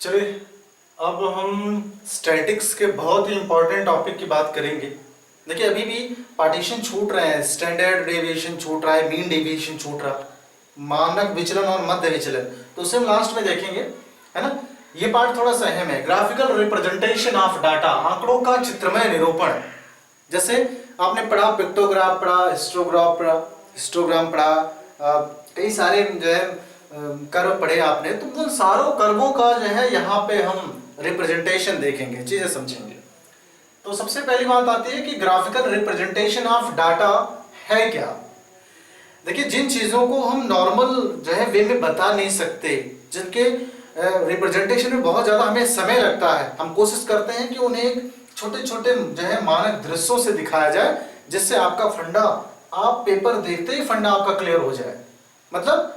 चलिए, अब हम स्टैटिक्स के बहुत ही इंपॉर्टेंट टॉपिक की बात करेंगे। देखिए, अभी भी पार्टीशन छूट रहे हैं, स्टैंडर्ड डेविएशन छूट रहा है, मीन डेविएशन छूट रहा, मानक विचलन और मध्य विचलन, तो उसे हम लास्ट में देखेंगे, है ना। ये पार्ट थोड़ा सा अहम है। ग्राफिकल रिप्रेजेंटेशन ऑफ डाटा, आंकड़ों का चित्रमय निरूपण। जैसे आपने पढ़ा, पिक्टोग्राफ पढ़ा, हिस्टोग्राम पढ़ा, कई सारे जो है कर्व पढ़े आपने, तो उन सारों कर्वों का जो है यहाँ पे हम रिप्रेजेंटेशन देखेंगे, चीजें समझेंगे। तो सबसे पहली बात आती है कि ग्राफिकल रिप्रेजेंटेशन ऑफ डाटा है क्या। देखिए, जिन चीजों को हम नॉर्मल जो है वे में बता नहीं सकते, जिनके रिप्रेजेंटेशन में बहुत ज्यादा हमें समय लगता है, हम कोशिश करते हैं कि उन्हें एक छोटे छोटे जो है मानक दृश्यों से दिखाया जाए, जिससे आपका फंडा, आप पेपर देखते ही फंडा आपका क्लियर हो जाए। मतलब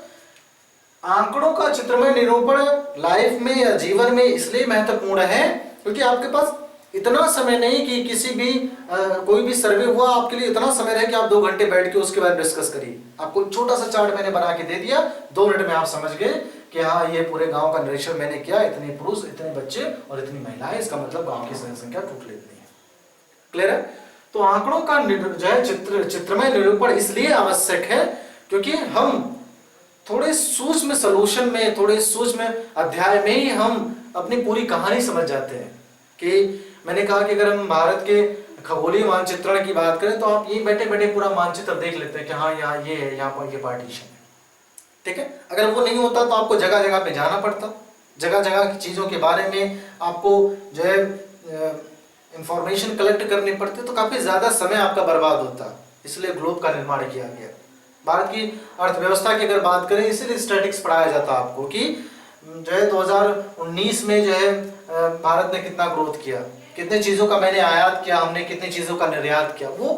आंकड़ों का चित्रमय निरूपण लाइफ में या जीवन में इसलिए महत्वपूर्ण है क्योंकि आपके पास इतना समय नहीं कि किसी भी कोई भी सर्वे हुआ, आपके लिए इतना समय रहे कि आप 2 घंटे बैठ के उसके बारे में डिस्कस करिए। आपको छोटा सा चार्ट मैंने बना के दे दिया, 2 मिनट में आप समझ गए कि हाँ, ये पूरे गांव का निरीक्षण मैंने किया, इतने पुरुष, इतने बच्चे और इतनी महिलाएं, इसका मतलब गांव की जनसंख्या टोटल इतनी है। क्लियर है। तो आंकड़ों का जो है चित्रमय निरूपण इसलिए आवश्यक है क्योंकि हम थोड़े सूक्ष्म सॉल्यूशन में, थोड़े सूक्ष्म अध्याय में ही हम अपनी पूरी कहानी समझ जाते हैं। कि मैंने कहा कि अगर हम भारत के खगोलीय मानचित्रण की बात करें तो आप यही बैठे बैठे पूरा मानचित्र देख लेते हैं कि हाँ, यहाँ ये है, यहाँ पर ये पार्टीशन है, ठीक है। अगर वो नहीं होता तो आपको जगह जगह पे जाना पड़ता, जगह जगह की चीज़ों के बारे में आपको जो है इंफॉर्मेशन कलेक्ट करनी पड़ती, तो काफ़ी ज़्यादा समय आपका बर्बाद होता। इसलिए ग्लोब का निर्माण किया गया। भारत की अर्थव्यवस्था की अगर बात करें, इसीलिए स्टैटिक्स पढ़ाया जाता आपको कि जो है 2019 में जो है भारत ने कितना ग्रोथ किया, कितने चीज़ों का मैंने आयात किया, हमने कितनी चीज़ों का निर्यात किया। वो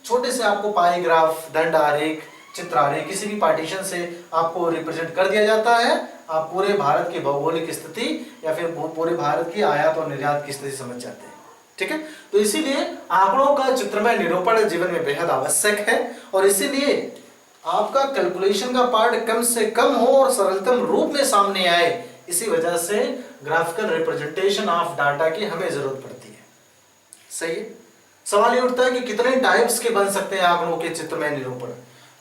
छोटे से आपको पाई ग्राफ, दंड आरेख, चित्र आरेख, किसी भी पार्टीशन से आपको रिप्रेजेंट कर दिया जाता है। आप पूरे भारत की भौगोलिक स्थिति या फिर पूरे भारत की आयात और निर्यात की स्थिति समझ जाते हैं, ठीक है। तो इसीलिए आंकड़ों का चित्रमय निरूपण जीवन में बेहद आवश्यक है, और इसीलिए आपका कैलकुलेशन का पार्ट कम से कम हो और सरलतम रूप में सामने आए। इसी वजह से ग्राफिकल रिप्रेजेंटेशन ऑफ डाटा की हमें जरूरत पड़ती है। सही है। सवाल ये उठता है कि कितने टाइप्स के बन सकते हैं आंकड़ों के चित्रमय निरूपण।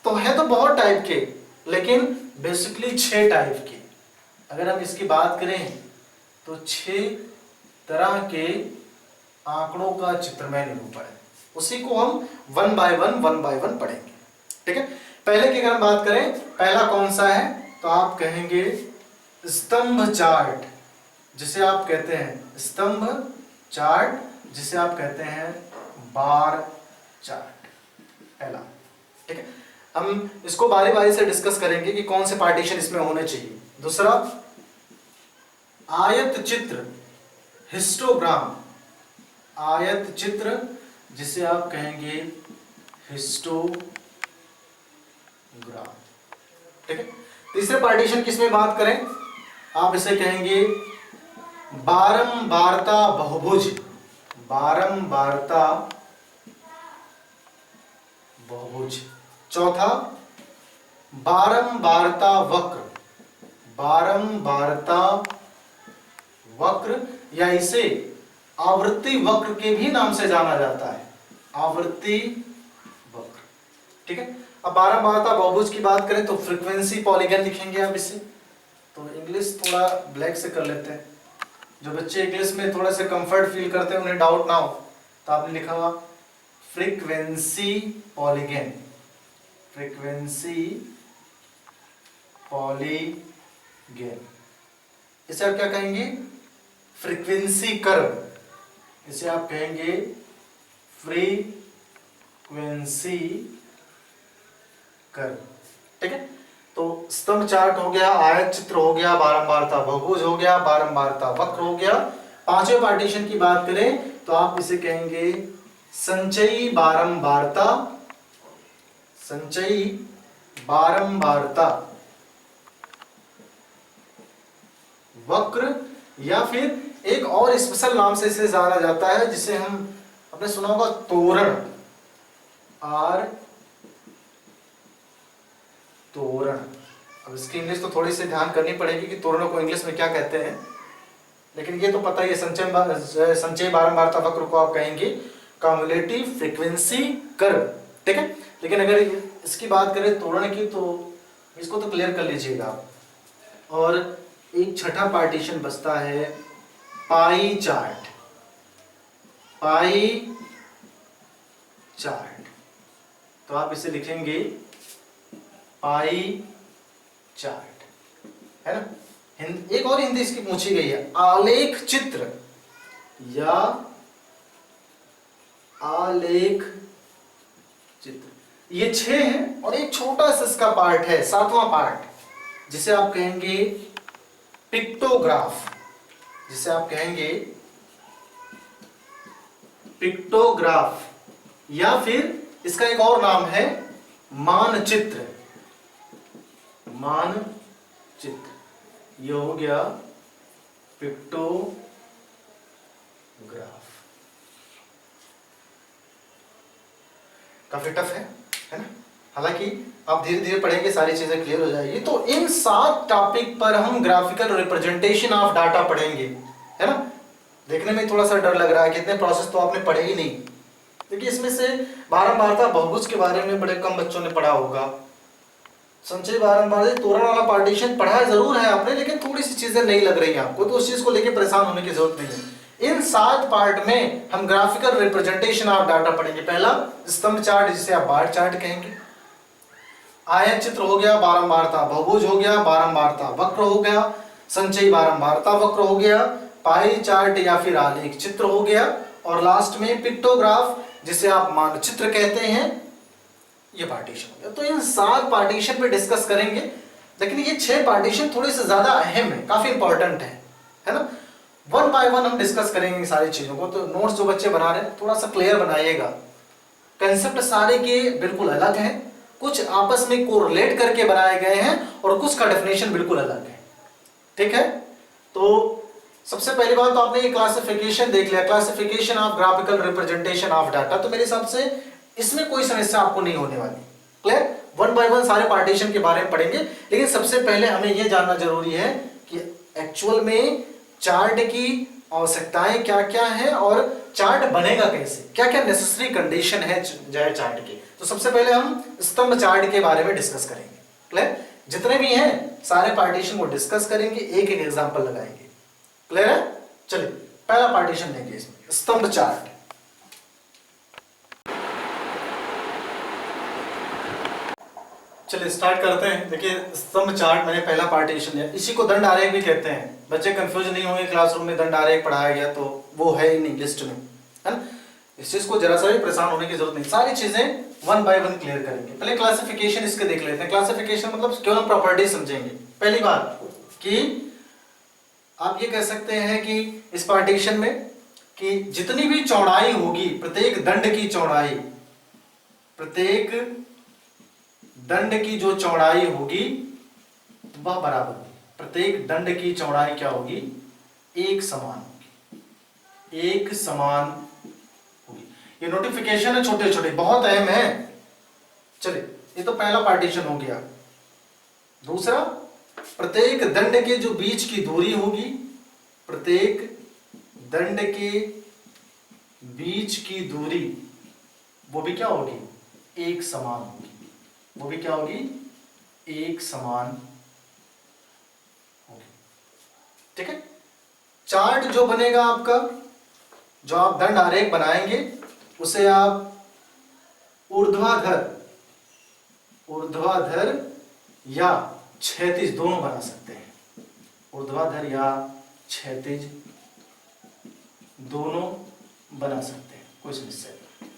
तो है तो बहुत टाइप के, लेकिन बेसिकली 6 टाइप के। अगर हम इसकी बात करें तो 6 तरह के आंकड़ों का चित्रमय निरूपण है। उसी को हम वन बाय वन पढ़ेंगे, ठीक है। पहले की अगर हम बात करें, पहला कौन सा है, तो आप कहेंगे स्तंभ चार्ट, जिसे आप कहते हैं स्तंभ चार्ट, जिसे आप कहते हैं बार चार्ट। पहला, ठीक है। हम इसको बारी बारी से डिस्कस करेंगे कि कौन से पार्टीशन इसमें होने चाहिए। दूसरा, आयत चित्र, हिस्टोग्राम, आयत चित्र, जिसे आप कहेंगे हिस्टोग्राम, ठीक है। तीसरे पार्टीशन किसमें बात करें, आप इसे कहेंगे बारंबारता बहुभुज, बारंबारता बहुभुज। चौथा, बारंबारता वक्र, बारंबारता वक्र, या इसे आवृत्ति वक्र के भी नाम से जाना जाता है, आवृत्ति वक्र, ठीक है। अब बारंबारता बहुभुज की बात करें तो फ्रीक्वेंसी पॉलीगन लिखेंगे आप इसे। तो इंग्लिश थोड़ा ब्लैक से कर लेते हैं, जो बच्चे इंग्लिश में थोड़ा सा कंफर्ट फील करते हैं, उन्हें डाउट ना हो, तो आपने लिखा हुआ फ्रीक्वेंसी पॉलीगन, फ्रीक्वेंसी पॉलीगन। इसे आप क्या कहेंगे, फ्रीक्वेंसी कर्व, इसे आप कहेंगे फ्रीक्वेंसी कर्व, ठीक है। तो स्तंभ चार्ट हो गया, आयत चित्र हो गया, बारंबारता बहुभुज हो गया, बारंबारता वक्र हो गया। पांचवें पार्टीशन की बात करें तो आप इसे कहेंगे संचयी बारंबारता, संचयी बारंबारता वक्र, या फिर एक और स्पेशल नाम से इसे जाना जाता है, जिसे हम आपने सुना होगा तोरण, आर तोरण। अब इसकी इंग्लिश तो थोड़ी सी ध्यान करनी पड़ेगी कि तोरणों को इंग्लिश में क्या कहते हैं। लेकिन ये तो पता ही है, संचय बारंबारता वक्र को आप कहेंगे कम्युलेटिव फ्रीक्वेंसी कर्व, ठीक है। लेकिन अगर इसकी बात करें त्वरण की, तो इसको तो क्लियर कर लीजिएगा आप। और एक छठा पार्टीशन बचता है पाई चार्ट। पाई चार्ट, तो आप इसे लिखेंगे पाई चार्ट, है ना। एक और हिंदी इसकी पूछी गई है, आलेख चित्र या आलेख चित्र। ये 6 है और एक छोटा सा इसका पार्ट है, 7वां पार्ट, जिसे आप कहेंगे पिक्टोग्राफ। जिसे आप कहेंगे पिक्टोग्राफ, या फिर इसका एक और नाम है मानचित्र। मानचित्र, ये हो गया पिक्टोग्राफ। काफी टफ है ना। हालांकि आप धीरे धीरे पढ़ेंगे सारी चीजें क्लियर हो जाएगी। तो इन 7 टॉपिक पर हम ग्राफिकल रिप्रेजेंटेशन ऑफ डाटा पढ़ेंगे, है ना। देखने में थोड़ा सा डर लग रहा है, कितने प्रोसेस तो आपने पढ़े ही नहीं। देखिए इसमें से बारंबारता बहुभुज के बारे में बड़े कम बच्चों ने पढ़ा होगा। संचय बारंबारता त्वरण वाला पार्टीशन पढ़ा जरूर है आपने, लेकिन थोड़ी सी चीजें नहीं लग रही हैं आपको, तो उस चीज को लेकर परेशान होने की जरूरत नहीं है। इन 7 पार्ट में हम ग्राफिकल रिप्रेजेंटेशन ऑफ डाटा पढ़ेंगे। पहला स्तंभ चार्ट, जिसे आप बार चार्ट कहेंगे। आयत चित्र हो गया, बारंबारता बहुभुज हो गया, बारंबारता वक्र हो गया, संचयी बारंबारता वक्र हो गया, पाई चार्ट या फिर आलेख चित्र हो गया, और लास्ट में पिक्टोग्राफ, जिसे आप मानचित्र कहते हैं, ये पार्टीशन हो गया। तो इन 7 पार्टीशन पे डिस्कस करेंगे, लेकिन ये 6 पार्टीशन थोड़े से ज्यादा अहम है, काफी इंपॉर्टेंट है ना। 1 बाय 1 हम डिस्कस करेंगे सारी चीजों को। तो नोट्स जो बच्चे बना रहे हैं थोड़ा सा क्लियर बनाइएगा। कंसेप्ट सारे के बिल्कुल अलग हैं, कुछ आपस में कोरिलेट करके बनाए गए हैं और कुछ का डेफिनेशन बिल्कुल अलग है, ठीक है। तो सबसे पहली बात तो आपने ये क्लासिफिकेशन देख लिया, classification of graphical representation of data. तो मेरे हिसाब से इसमें कोई समस्या आपको नहीं होने वाली, क्लियर। 1 बाय 1 सारे पार्टीशन के बारे में पढ़ेंगे, लेकिन सबसे पहले हमें यह जानना जरूरी है कि एक्चुअल में चार्ट की आवश्यकताएं क्या क्या है और चार्ट बनेगा कैसे, क्या क्या नेसेसरी कंडीशन है चार्ट की। तो सबसे पहले हम स्तंभ चार्ट के बारे में डिस्कस करेंगे, क्लियर। जितने भी हैं सारे पार्टीशन को डिस्कस करेंगे, एक एक एग्जांपल लगाएंगे, क्लियर है। चलिए पहला पार्टीशन देंगे इसमें, स्तंभ चार्ट। चलिए स्टार्ट करते हैं। देखिए स्तंभ चार्ट मैंने पहला पार्टीशन दिया, इसी को दंड आरेख भी कहते हैं। बच्चे कंफ्यूज नहीं होंगे, क्लासरूम में दंड आरेख पढ़ाया गया तो वो है इन लिस्ट में, है ना। इस चीज को जरा सा भी परेशान होने की जरूरत नहीं, सारी चीजें 1 बाय 1 क्लियर करेंगे। पहले क्लासिफिकेशन इसके देख लेते हैं। क्लासिफिकेशन मतलब केवल हम प्रॉपर्टी समझेंगे। पहली बात कि आप ये कह सकते हैं कि इस पार्टीशन में कि जितनी भी चौड़ाई होगी, प्रत्येक दंड की चौड़ाई, प्रत्येक दंड की जो चौड़ाई होगी वह बराबर होगी। प्रत्येक दंड की चौड़ाई क्या होगी, एक समान होगी, एक समान होगी। ये नोटिफिकेशन है छोटे छोटे, बहुत अहम है। चलिए ये तो पहला पार्टीशन हो गया। दूसरा, प्रत्येक दंड के जो बीच की दूरी होगी, प्रत्येक दंड के बीच की दूरी वो भी क्या होगी, एक समान होगी। वो भी क्या होगी, एक समान होगी, ठीक है। चार्ट जो बनेगा आपका, जो आप दंड आरेख बनाएंगे, उसे आप ऊर्ध्वाधर या क्षैतिज दोनों बना सकते हैं। ऊर्ध्वाधर या क्षैतिज दोनों बना सकते हैं, कोई समस्या नहीं।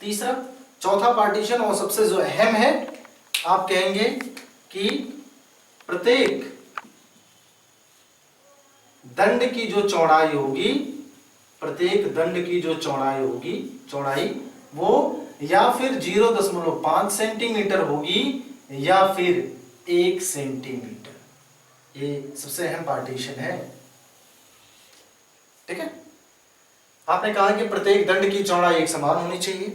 तीसरा, चौथा पार्टीशन और सबसे जो अहम है, आप कहेंगे कि प्रत्येक दंड की जो चौड़ाई होगी, प्रत्येक दंड की जो चौड़ाई होगी, चौड़ाई वो या फिर 0.5 सेंटीमीटर होगी या फिर 1 सेंटीमीटर। ये सबसे अहम पार्टीशन है, ठीक है। आपने कहा कि प्रत्येक दंड की चौड़ाई एक समान होनी चाहिए,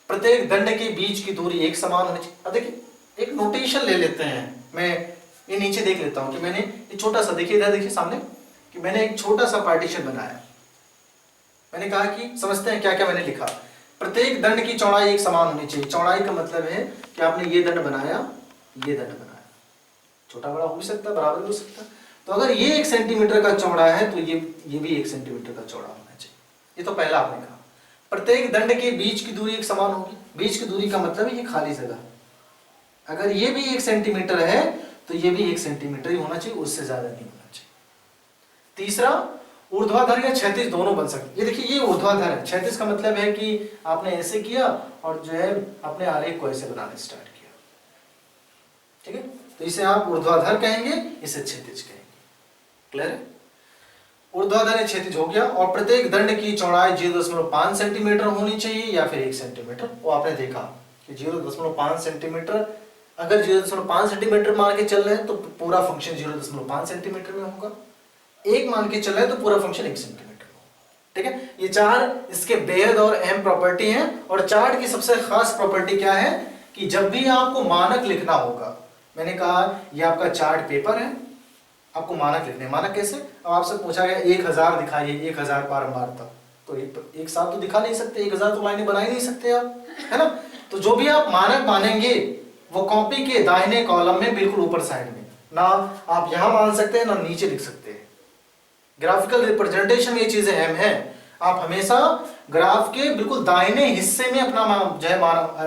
प्रत्येक दंड के बीच की दूरी एक समान होनी चाहिए। अब देखिए एक नोटेशन ले लेते हैं, मैं ये नीचे देख लेता हूं कि मैंने ये छोटा सा, देखिए इधर देखिए सामने, कि कि मैंने एक छोटा सा पार्टीशन बनाया। मैंने कहा कि समझते हैं क्या क्या मैंने लिखा। प्रत्येक दंड की चौड़ाई एक समान होनी चाहिए। चौड़ाई का मतलब है कि आपने ये दंड बनाया, ये दंड बनाया, छोटा बड़ा हो भी सकता है, बराबर भी हो सकता है। तो अगर ये 1 सेंटीमीटर का चौड़ा है तो ये भी 1 सेंटीमीटर का चौड़ा होना चाहिए। ये तो पहला आपने कहा। प्रत्येक दंड के बीच की दूरी एक समान होगी। बीच की दूरी का मतलब है ये खाली जगह। अगर ये भी 1 सेंटीमीटर है तो ये भी 1 सेंटीमीटर ही होना चाहिए, उससे ज्यादा नहीं होना चाहिए। तीसरा, ऊर्ध्वाधर या क्षैतिज दोनों बन सकते। ये देखिए ये ऊर्ध्वाधर है, क्षैतिज का मतलब है कि आपने ऐसे किया और जो है अपने आलेख को ऐसे बनाने स्टार्ट किया, ठीक है। तो इसे आप ऊर्ध्वाधर कहेंगे, इसे क्षैतिज कहेंगे। क्लियर है? ऊर्ध्वाधर या क्षैतिज हो गया। और प्रत्येक दंड की चौड़ाई 0.5 सेंटीमीटर होनी चाहिए या फिर 1 सेंटीमीटर। वो आपने देखा कि 0.5 सेंटीमीटर, अगर 0.5 सेंटीमीटर मान के चल रहे हैं तो पूरा फंक्शन 0.5 सेंटीमीटर में होगा। 1 मान के चल रहे हैं तो पूरा फंक्शन 1 सेंटीमीटर में होगा, ठीक है। ये 4 इसके बेहद और अहम प्रॉपर्टी हैं। और चार्ट की सबसे खास प्रॉपर्टी क्या है कि जब भी आपको मानक लिखना होगा, मैंने कहा ये आपका चार्ट पेपर है, आपको मानक लिखने। मानक कैसे? अब आपसे पूछा गया 1000 दिखाइए, 1000 बारंबारता, तो एक साथ तो दिखा नहीं सकते, 1000 तो लाइनें बना ही नहीं सकते आप, है ना। तो जो भी आप मानक मानेंगे वो कॉपी के दाहिने कॉलम में बिल्कुल ऊपर साइड में, ना आप यहां मान सकते हैं ना नीचे लिख सकते हैं। ग्राफिकल रिप्रेजेंटेशन में ये चीजें अहम है। आप हमेशा ग्राफ के बिल्कुल दाहिने हिस्से में अपना जो है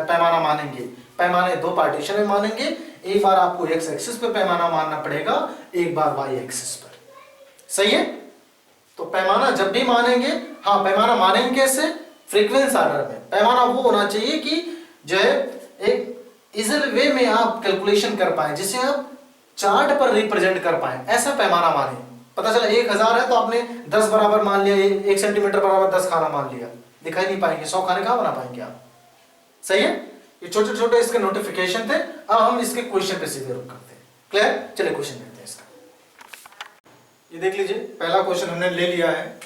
पैमाना मानेंगे। पैमाने 2 पार्टीशन में मानेंगे। एक बार आपको एक्स एक्सिस पे पैमाना मानना पड़ेगा, एक बार वाई एक्सिस पर। सही है? तो पैमाना जब भी मानेंगे, हाँ पैमाना मानेंगे कैसे? फ्रीक्वेंस ऑर्डर में। पैमाना वो होना चाहिए कि जो है एक इजल वे में आप कैलकुलेशन कर पाए, जिसे आप चार्ट पर रिप्रेजेंट कर पाए, ऐसा पैमाना माने। पता चला 1000 है तो आपने 10 बराबर मान लिया, 1 सेंटीमीटर बराबर 10 खाना मान लिया, दिखाई नहीं पाएंगे, 100 खाने कहां बना पाएंगे आप। सही है? ये छोटे छोटे इसके नोटिफिकेशन थे। अब हम इसके क्वेश्चन पे सीधे रुक करते हैं। क्लियर? चलिए क्वेश्चन देखते हैं इसका। ये देख लीजिए, पहला क्वेश्चन हमने ले लिया है।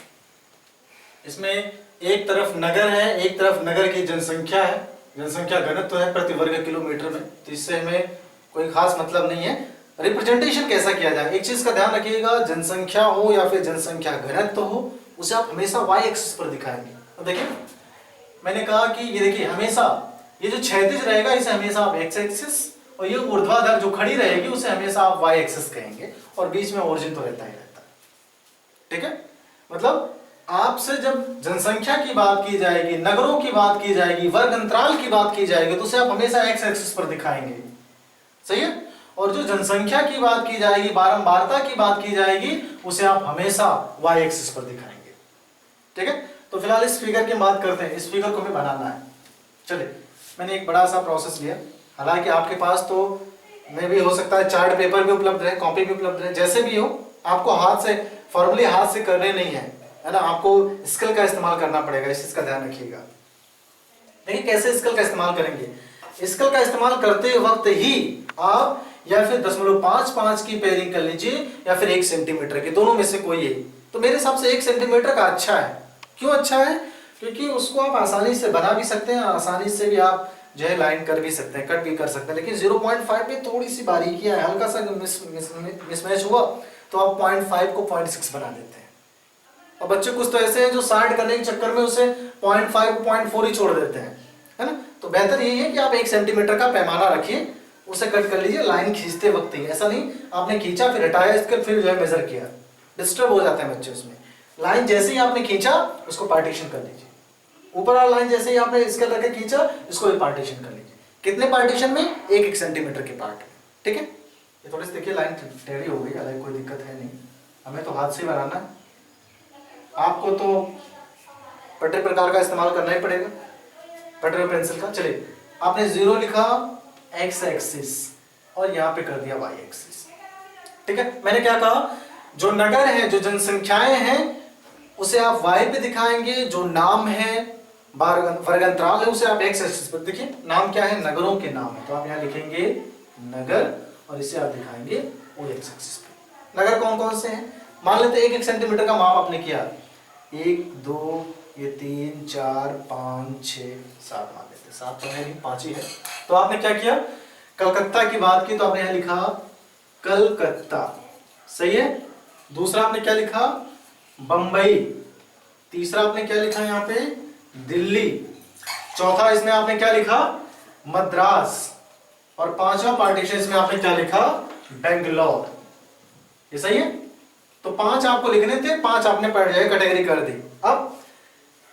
इसमें एक तरफ नगर है, एक तरफ नगर की जनसंख्या है। जनसंख्या घनत्व है प्रति वर्ग किलोमीटर में, तो इससे हमें कोई खास मतलब नहीं है। रिप्रेजेंटेशन कैसा किया जाए, एक चीज का ध्यान रखिएगा, जनसंख्या हो या फिर जनसंख्या घनत्व हो, उसे आप हमेशा वाई एक्सिस पर दिखाएंगे। तो देखिए मैंने कहा कि ये देखिए हमेशा ये जो क्षैतिज रहेगा इसे हमेशा आप एक्स एक्सिस, और ये ऊर्ध्वाधर जो खड़ी रहेगी उसे हमेशा आप वाई एक्सिस कहेंगे, और बीच में ओरिजिन तो रहता ही रहता है, ठीक है। मतलब आपसे जब जनसंख्या की बात की जाएगी, नगरों की बात की जाएगी, वर्ग अंतराल की बात की जाएगी, तो उसे आप हमेशा एक्स एक्सिस पर दिखाएंगे। सही है? और जो जनसंख्या की बात की जाएगी, बारंबारता की बात की जाएगी, उसे आप हमेशा वाई एक्सिस पर दिखाएंगे, ठीक है। तो फिलहाल इस फिगर की बात करते हैं। इस फिगर को हमें बनाना है। चलिए मैंने एक बड़ा सा प्रोसेस लिया। हालांकि आपके पास तो में भी हो सकता है चार्ट पेपर भी उपलब्ध है, कॉपी भी उपलब्ध है, जैसे भी हो, आपको हाथ से फॉर्मली हाथ से करने नहीं है, है ना। आपको स्केल का इस्तेमाल करना पड़ेगा, इस चीज का ध्यान रखिएगा। देखिए कैसे स्केल का इस्तेमाल करेंगे। स्केल का इस्तेमाल करते वक्त ही आप या फिर 0.55 की पेयरिंग कर लीजिए या फिर 1 सेंटीमीटर की, दोनों में से कोई एक। तो मेरे हिसाब से 1 सेंटीमीटर का अच्छा है। क्यों अच्छा है? क्योंकि उसको आप आसानी से बना भी सकते हैं, आसानी से भी आप जो है लाइन कर भी सकते हैं, कट भी कर सकते हैं। लेकिन 0.5 में थोड़ी सी बारीकियां है, हल्का सा मिसमैच हुआ तो आप 0.5 को 0.6 बना देते हैं। और बच्चे कुछ तो ऐसे हैं जो 60 करने के चक्कर में उसे 0.5 को 0.4 ही छोड़ देते हैं, है ना। तो बेहतर यही है कि आप 1 सेंटीमीटर का पैमाना रखिए, उसे कट कर लीजिए लाइन खींचते वक्त ही। ऐसा नहीं आपने खींचा फिर हटाया इसके फिर जो है मेजर किया, डिस्टर्ब हो जाते हैं बच्चे उसमें। लाइन जैसे ही आपने खींचा उसको पार्टीशन कर लीजिए। ऊपर वाला लाइन जैसे ही आपने इसके करके खींचा इसको भी पार्टीशन कर लीजिए। कितने पार्टीशन में? 1-1 सेंटीमीटर के पार्ट में, ठीक है। ये थोड़ी सी देखिए लाइन टेढ़ी हो गई, हालांकि कोई दिक्कत है नहीं, हमें तो हाथ से ही बनाना है। आपको तो पटरी प्रकार का इस्तेमाल करना ही पड़ेगा, पटरी और पेंसिल का। चलिए आपने 0 लिखा एक्स एक्सिस और यहाँ पे कर दिया वाई एक्सिस, ठीक है। मैंने क्या कहा, जो नगर है, जो जनसंख्याएं हैं, उसे आप वाई पे दिखाएंगे। जो नाम है, वर्ग अंतराल है, उसे आप एक्स एक्सिस पर। देखिए नाम क्या है, नगरों के नाम है, तो आप यहाँ लिखेंगे नगर और इसे आप दिखाएंगे वो एक्स एक्सिस पे। नगर कौन कौन से हैं? मान लेते हैं 1-1 सेंटीमीटर का माप आपने किया, 1 2 ये 3 4 5 6 7 मान लेते हैं, 7 तो है नहीं, 5 ही है। तो आपने क्या किया, कलकत्ता की बात की तो आपने यहाँ लिखा कलकत्ता, सही है। दूसरा आपने क्या लिखा, बंबई। तीसरा आपने क्या लिखा यहाँ पे, दिल्ली। चौथा इसमें आपने क्या लिखा, मद्रास। और पांचवा पार्टीशन इसमें आपने क्या लिखा, बेंगलोर। ये सही है। तो 5 आपको लिखने थे, 5 आपने पढ़ जाए कैटेगरी कर दी। अब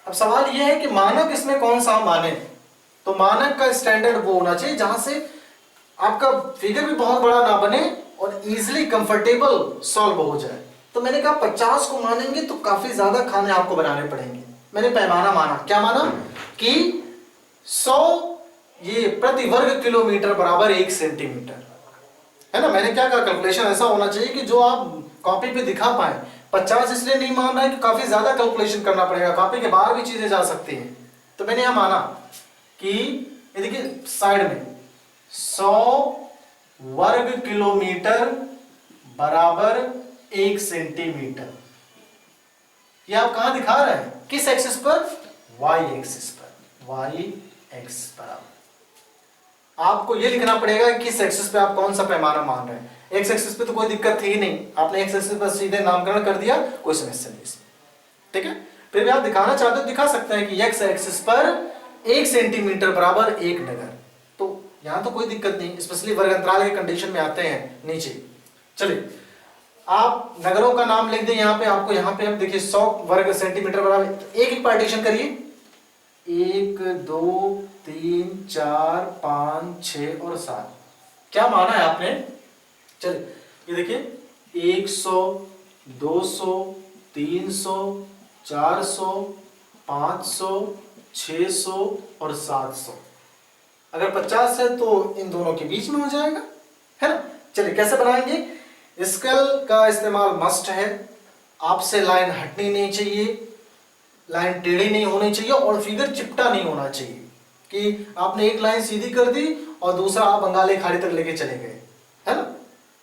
सवाल यह है कि मानक इसमें कौन सा माने। तो मानक का स्टैंडर्ड वो होना चाहिए जहां से आपका फिगर भी बहुत बड़ा ना बने और इजीली कंफर्टेबल सॉल्व हो जाए। तो मैंने कहा 50 को मानेंगे तो काफी ज्यादा खाने आपको बनाने पड़ेंगे। मैंने पैमाना माना, क्या माना कि 100 ये प्रति वर्ग किलोमीटर बराबर 1 सेंटीमीटर है ना। मैंने क्या कहा, कैलकुलेशन ऐसा होना चाहिए कि जो आप कॉपी पे दिखा पाए। 50 इसलिए नहीं मान रहा है कि काफी ज्यादा कैलकुलेशन करना पड़ेगा, कॉपी के बाहर भी चीजें जा सकती हैं। तो मैंने यहां माना कि ये देखिए साइड में 100 वर्ग किलोमीटर बराबर 1 सेंटीमीटर। ये आप कहां दिखा रहे हैं, किस एक्सिस पर, वाई एक्सिस पर। वाई एक्सिस पर आपको ये लिखना पड़ेगा कि किस एक्सिस पे आप कौन सा पैमाना मान रहे हैं। एक्स एक्सिस पे तो कोई दिक्कत थी ही नहीं, आपने एक्स एक्सिस पर सीधे नामकरण कर दिया, कोई समस्या नहीं इसमें, ठीक है। फिर भी आप दिखाना चाहते हो दिखा सकते हैं कि एक्स एक्सिस पर 1 सेंटीमीटर बराबर 1 नगर। तो यहां तो कोई दिक्कत नहीं, स्पेशली वर्ग अंतराल के कंडीशन में आते हैं नीचे। चलिए आप नगरों का नाम लिख दें यहाँ पे, आपको यहाँ पे हम देखिए 100 वर्ग सेंटीमीटर बराबर, एक एक पार्टीशन करिए, 1 2 3 4 5 6 और 7। क्या माना है आपने, चलिए ये देखिए 100 200 300 400 500 600 और 700। अगर 50 है तो इन दोनों के बीच में हो जाएगा, है ना। चलिए कैसे बनाएंगे, स्केल का इस्तेमाल मस्ट है। आपसे लाइन हटनी नहीं चाहिए, लाइन टेढ़ी नहीं होनी चाहिए और फिगर चिपटा नहीं होना चाहिए कि आपने एक लाइन सीधी कर दी और दूसरा आप बंगाली खाड़ी तक लेके चले गए, है ना।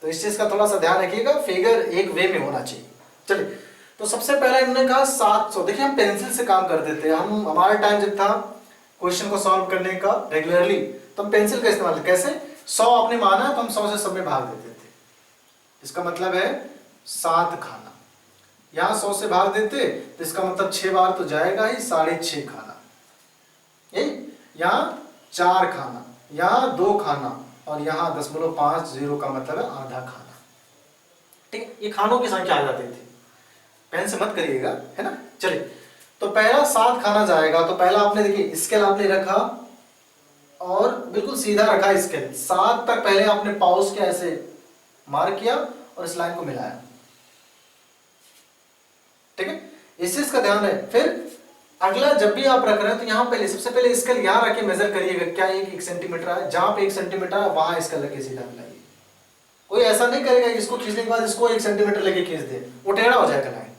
तो इस चीज का थोड़ा सा ध्यान रखिएगा, फिगर एक वे में होना चाहिए। चलिए तो सबसे पहले इन्होंने कहा 700। देखिए हम पेंसिल से काम कर देते हैं, हम हमारा टाइम जब था क्वेश्चन को सॉल्व करने का रेगुलरली, तो हम पेंसिल का इस्तेमाल कैसे, 100 आपने माना तो हम 100 से सब में भाग देते थे। इसका मतलब है 7 खाना, यहां 100 से भाग देते तो इसका मतलब 6 बार तो जाएगा ही, 6.5 खाना। यही यहाँ 4 खाना, यहाँ 2 खाना और यहाँ 0.50 का मतलब है आधा खाना। ठीक है, ये खानों की संख्या आ जाती थी, पेन से मत करिएगा, है ना। चलिए तो पहला 7 खाना जाएगा। तो पहला आपने देखिए स्केल आपने रखा और बिल्कुल सीधा रखा स्केल, 7 तक पहले आपने पाउस के ऐसे मार्क किया और इस लाइन को मिलाया, ठीक है। इस चीज का ध्यान है। फिर अगला जब भी आप रख रहे हैं तो यहाँ पहले सबसे पहले स्केल यहाँ रख के मेजर करिएगा, क्या एक सेंटीमीटर है, जहां पे 1 सेंटीमीटर है वहां स्केल रख के सीधा मिलाइए। कोई ऐसा नहीं करेगा इसको खींचने के बाद इसको 1 सेंटीमीटर लेके खींच दे, वो टेढ़ा हो जाएगा लाइन।